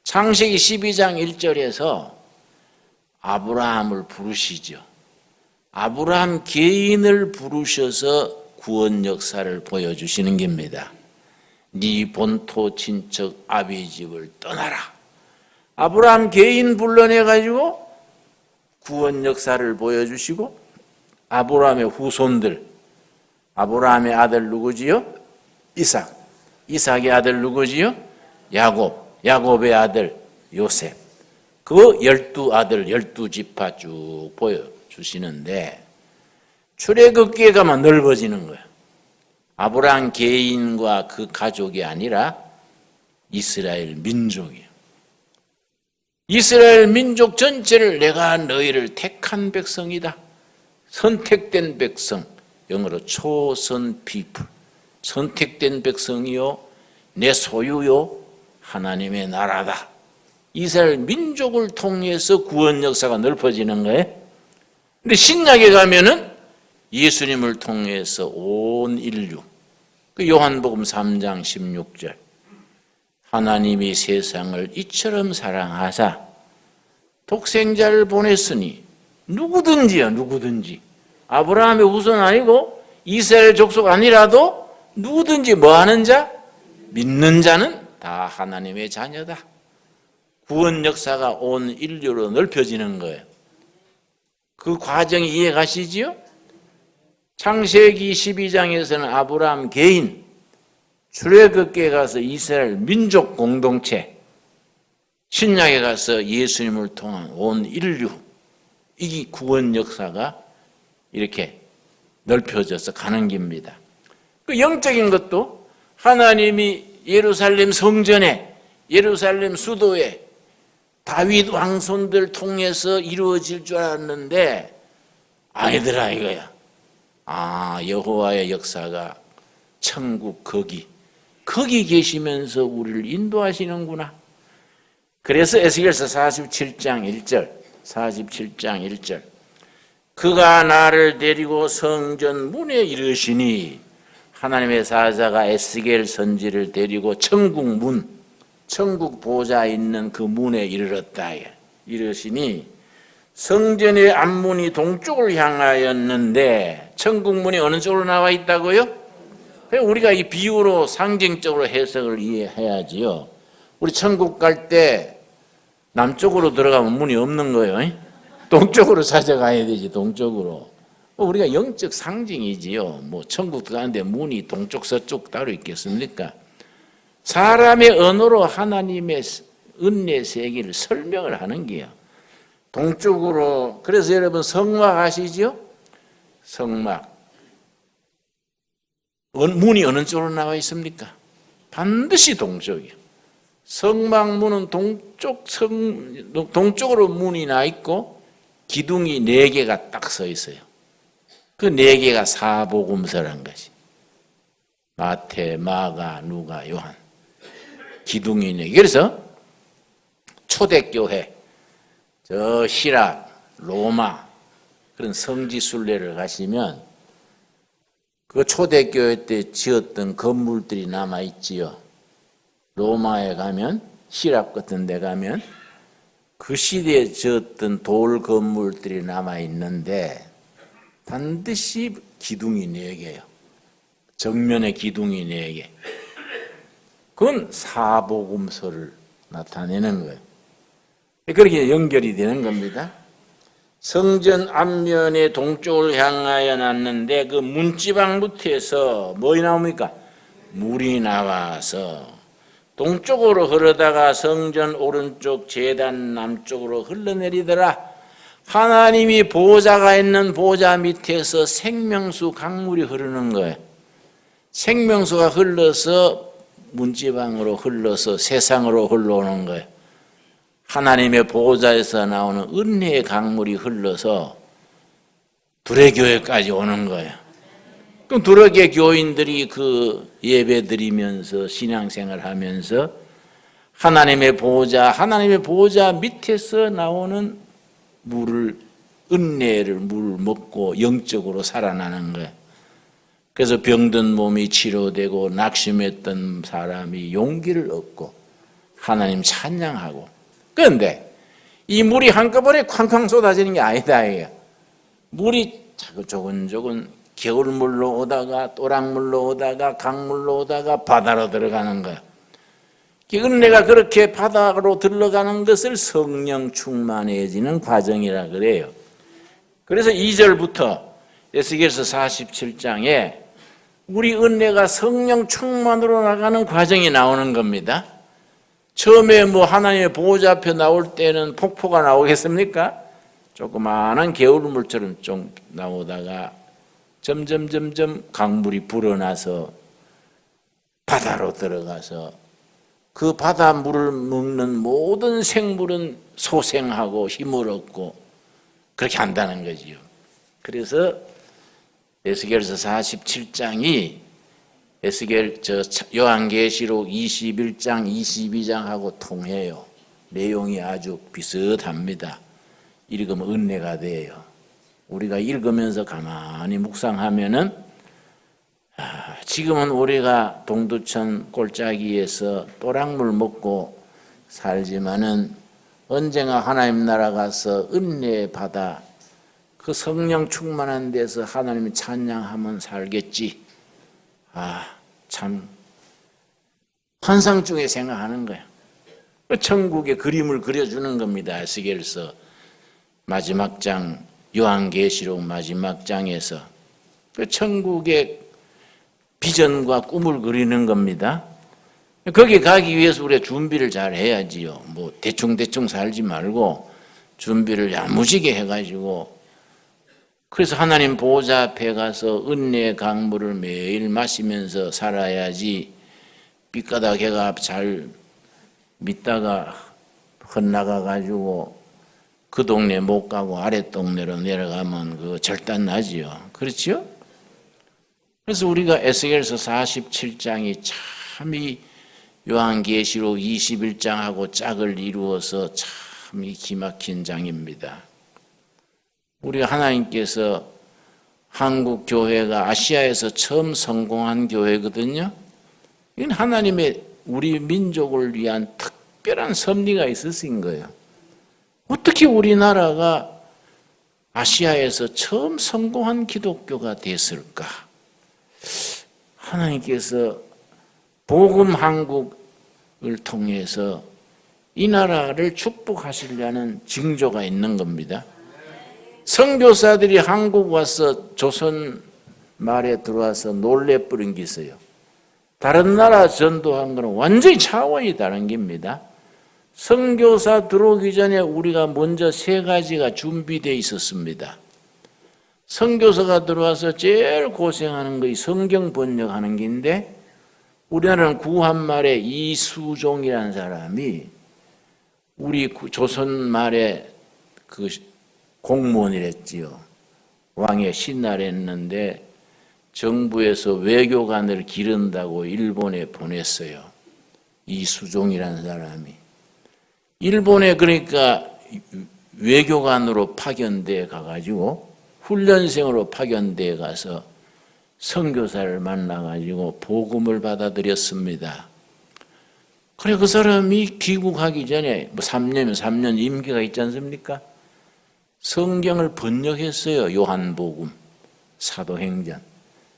창세기 12장 1절에서 아브라함을 부르시죠. 아브라함 개인을 부르셔서 구원 역사를 보여주시는 겁니다. 네 본토 친척 아비 집을 떠나라. 아브라함 개인 불러내가지고 구원 역사를 보여주시고 아브라함의 후손들, 아브라함의 아들 누구지요? 이삭. 이삭의 아들 누구지요? 야곱. 야곱의 아들 요셉. 그 12아들 12지파 쭉 보여주시는데 출애굽기에 가면 넓어지는 거예요. 아브라함 개인과 그 가족이 아니라 이스라엘 민족이에요. 이스라엘 민족 전체를 내가 너희를 택한 백성이다. 선택된 백성, 영어로 chosen people. 선택된 백성이요, 내 소유요, 하나님의 나라다. 이스라엘 민족을 통해서 구원 역사가 넓어지는 거예요. 근데 신약에 가면은 예수님을 통해서 온 인류, 그 요한복음 3장 16절, 하나님이 세상을 이처럼 사랑하사 독생자를 보냈으니 누구든지요, 누구든지 아브라함의 후손 아니고 이스라엘 족속 아니라도 누구든지 뭐하는 자? 믿는 자는 다 하나님의 자녀다. 구원 역사가 온 인류로 넓혀지는 거예요. 그 과정이 이해가시지요? 창세기 12장에서는 아브라함 개인, 출애굽기에 가서 이스라엘 민족 공동체, 신약에 가서 예수님을 통한 온 인류, 이 구원 역사가 이렇게 넓혀져서 가는 겁니다. 그 영적인 것도 하나님이 예루살렘 성전에, 예루살렘 수도에 다윗 왕손들 통해서 이루어질 줄 알았는데 아니더라 이거야. 여호와의 역사가 천국 거기 계시면서 우리를 인도하시는구나. 그래서 에스겔서 47장 1절 그가 나를 데리고 성전 문에 이르시니, 하나님의 사자가 에스겔 선지를 데리고 천국 문, 천국 보좌 있는 그 문에 이르렀다. 이르시니 성전의 앞문이 동쪽을 향하였는데 천국 문이 어느 쪽으로 나와 있다고요? 우리가 이 비유로 상징적으로 해석을 이해해야지요. 우리 천국 갈 때 남쪽으로 들어가면 문이 없는 거예요. 동쪽으로 찾아가야 되지, 동쪽으로. 우리가 영적 상징이지요. 뭐 천국 들어가는데 문이 동쪽 서쪽 따로 있겠습니까? 사람의 언어로 하나님의 은혜 세계를 설명을 하는 게요. 동쪽으로. 그래서 여러분 성막 아시죠? 성막. 문이 어느 쪽으로 나와 있습니까? 반드시 동쪽이요. 성막문은 동쪽으로 문이 나 있고 기둥이 4개가 딱 서 있어요. 그 4개가 사복음서란 것이. 마태, 마가, 누가, 요한. 기둥이 4개. 그래서 초대교회, 저希腊, 로마 그런 성지 순례를 가시면 그 초대교회 때 지었던 건물들이 남아있지요. 로마에 가면,希臘 같은 데 가면 그 시대에 지었던 돌 건물들이 남아있는데 반드시 기둥이 4개예요. 정면에 기둥이 4개. 그건 사복음서를 나타내는 거예요. 그렇게 연결이 되는 겁니다. 성전 앞면에 동쪽을 향하여 놨는데 그 문지방부터 뭐 나옵니까? 물이 나와서 동쪽으로 흐르다가 성전 오른쪽 제단 남쪽으로 흘러내리더라. 하나님이 보좌가 있는 보좌 밑에서 생명수 강물이 흐르는 거예요. 생명수가 흘러서 문지방으로 흘러서 세상으로 흘러오는 거예요. 하나님의 보좌에서 나오는 은혜의 강물이 흘러서 두레교회까지 오는 거예요. 그럼 두레교 교인들이 그 예배 드리면서 신앙생활 하면서 하나님의 보좌 밑에서 나오는 은혜를 물을 먹고 영적으로 살아나는 거예요. 그래서 병든 몸이 치료되고 낙심했던 사람이 용기를 얻고 하나님 찬양하고. 그런데 이 물이 한꺼번에 쾅쾅 쏟아지는 게 아니다 이게. 물이 조근조근 겨울물로 오다가 또랑물로 오다가 강물로 오다가 바다로 들어가는 거야. 은혜가 그렇게 바다로 들어가는 것을 성령 충만해지는 과정이라 그래요. 그래서 2절부터 에스겔서 47장에 우리 은혜가 성령 충만으로 나가는 과정이 나오는 겁니다. 처음에 하나님의 보호자 앞에 나올 때는 폭포가 나오겠습니까? 조그마한 개울물처럼 좀 나오다가 점점 강물이 불어나서 바다로 들어가서 그 바닷물을 먹는 모든 생물은 소생하고 힘을 얻고 그렇게 한다는 거지요. 그래서 에스겔서 47장이 요한계시록 21장, 22장하고 통해요. 내용이 아주 비슷합니다. 읽으면 은혜가 돼요. 우리가 읽으면서 가만히 묵상하면은 지금은 우리가 동두천 골짜기에서 또랑물 먹고 살지만은 언젠가 하나님 나라 가서 은혜 받아 그 성령 충만한 데서 하나님 찬양하면 살겠지. 참 환상 중에 생각하는 거야. 천국의 그림을 그려주는 겁니다. 에스겔서 마지막 장, 요한계시록 마지막 장에서 그 천국의 비전과 꿈을 그리는 겁니다. 거기 가기 위해서 우리가 준비를 잘 해야지요. 대충 살지 말고 준비를 야무지게 해가지고 그래서 하나님 보호자 앞에 가서 은혜의 강물을 매일 마시면서 살아야지 삐까닥 해가 잘 믿다가 헛나가가지고 그 동네 못 가고 아래 동네로 내려가면 그거 절단 나지요. 그렇죠? 그래서 우리가 에스겔서 47장이 참 이 요한계시록 21장하고 짝을 이루어서 참 이 기막힌 장입니다. 우리가 하나님께서 한국 교회가 아시아에서 처음 성공한 교회거든요. 이건 하나님의 우리 민족을 위한 특별한 섭리가 있으신 거예요. 어떻게 우리나라가 아시아에서 처음 성공한 기독교가 됐을까? 하나님께서 복음 한국을 통해서 이 나라를 축복하시려는 징조가 있는 겁니다. 선교사들이 한국 와서 조선 말에 들어와서 놀래버린 게 있어요. 다른 나라 전도한 거는 완전히 차원이 다른 겁니다. 선교사 들어오기 전에 우리가 먼저 세 가지가 준비되어 있었습니다. 선교사가 들어와서 제일 고생하는 것이 성경 번역하는 게인데, 우리나라는 구한 말에 이수종이라는 사람이 우리 조선 말에 그 공무원이랬지요. 왕의 신하랬는데 정부에서 외교관을 기른다고 일본에 보냈어요. 이수종이라는 사람이. 일본에 그러니까 외교관으로 파견돼 가가지고 훈련생으로 파견돼 가서 선교사를 만나가지고 복음을 받아들였습니다. 그래 그 사람이 귀국하기 전에 3년 임기가 있지 않습니까? 성경을 번역했어요. 요한복음, 사도행전.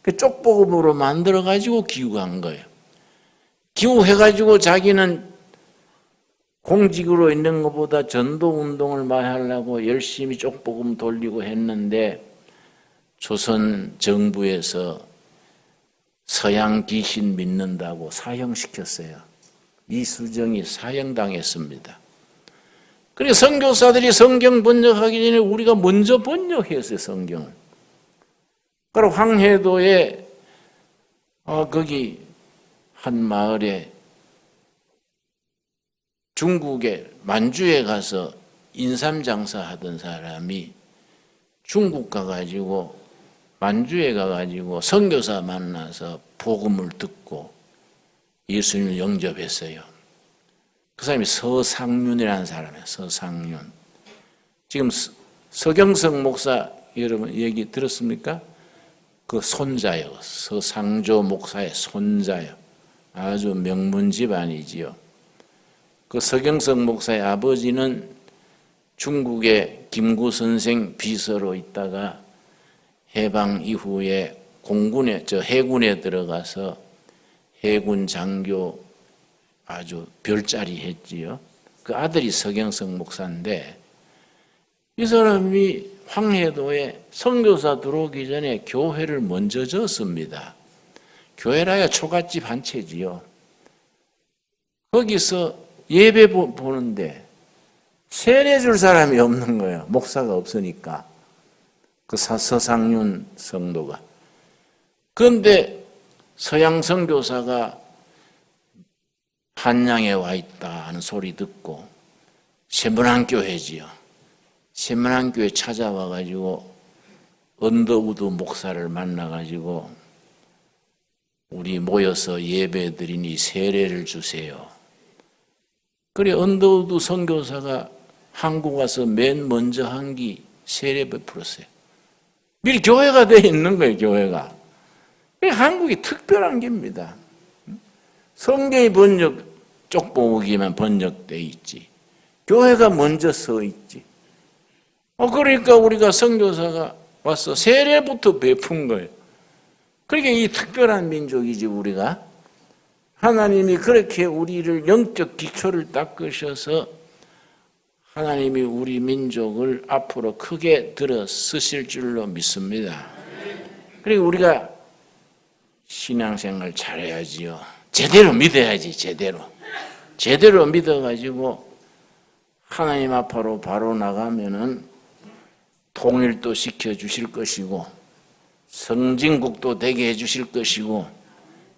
그 쪽복음으로 만들어가지고 귀국한 거예요. 귀국해가지고 자기는 공직으로 있는 것보다 전도운동을 많이 하려고 열심히 쪽복음 돌리고 했는데 조선 정부에서 서양 귀신 믿는다고 사형시켰어요. 이수정이 사형당했습니다. 그래서 선교사들이 성경 번역하기 전에 우리가 먼저 번역했어요, 성경을. 그리고 황해도에 거기 한 마을에 중국에 만주에 가서 인삼 장사하던 사람이 중국 가가지고 만주에 가가지고 선교사 만나서 복음을 듣고 예수님을 영접했어요. 그 사람이 서상륜이라는 사람이에요. 서상륜. 지금 서경석 목사 여러분 얘기 들었습니까? 그 손자요. 서상조 목사의 손자요. 아주 명문 집안이지요. 그 서경석 목사의 아버지는 중국의 김구 선생 비서로 있다가 해방 이후에 해군에 들어가서 해군 장교 아주 별자리 했지요. 그 아들이 서경석 목사인데 이 사람이 황해도에 선교사 들어오기 전에 교회를 먼저 졌습니다. 교회라야 초가집 한 채지요. 거기서 예배 보는데 세례 줄 사람이 없는 거예요. 목사가 없으니까. 그 서상륜 성도가. 그런데 서양 선교사가 한양에 와 있다 하는 소리 듣고 세문안교회지요. 세문안교회 찾아와 가지고 언더우드 목사를 만나 가지고 우리 모여서 예배 드리니 세례를 주세요. 그래 언더우드 선교사가 한국 와서 맨 먼저 한 게 세례 베풀었어요. 미리 교회가 돼 있는 거예요, 교회가. 한국이 특별한 게입니다. 성경이 쪽보기만 번역돼 있지. 교회가 먼저 서 있지. 그러니까 우리가 선교사가 와서 세례부터 베푼 거예요. 그러니까 이 특별한 민족이지 우리가. 하나님이 그렇게 우리를 영적 기초를 닦으셔서 하나님이 우리 민족을 앞으로 크게 들어 쓰실 줄로 믿습니다. 그리고 우리가 신앙생활 잘해야지요. 제대로 믿어야지, 제대로 믿어가지고 하나님 앞으로 바로 나가면은 통일도 시켜주실 것이고 성진국도 되게 해주실 것이고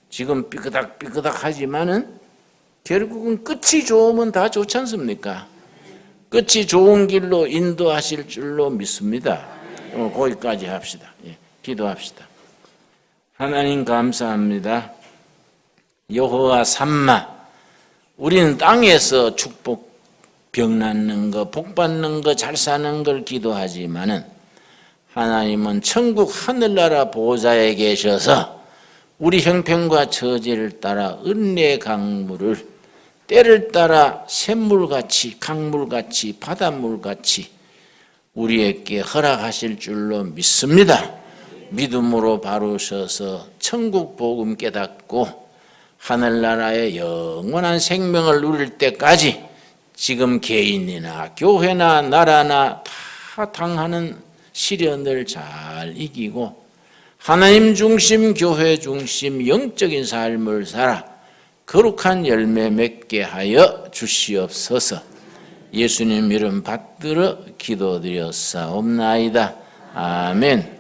지금 삐그덕 하지만은 결국은 끝이 좋으면 다 좋지 않습니까? 끝이 좋은 길로 인도하실 줄로 믿습니다. 거기까지 합시다. 기도합시다. 하나님 감사합니다. 여호와 삼마, 우리는 땅에서 축복, 병 낫는 거, 복 받는 거, 잘 사는 걸 기도하지만은 하나님은 천국 하늘나라 보좌에 계셔서 우리 형편과 처지를 따라 은혜 강물을 때를 따라 샘물같이 강물같이 바닷물같이 우리에게 허락하실 줄로 믿습니다. 믿음으로 바르셔서 천국 복음 깨닫고 하늘나라의 영원한 생명을 누릴 때까지 지금 개인이나 교회나 나라나 다 당하는 시련을 잘 이기고 하나님 중심, 교회 중심 영적인 삶을 살아 거룩한 열매 맺게 하여 주시옵소서. 예수님 이름 받들어 기도드렸사옵나이다. 아멘.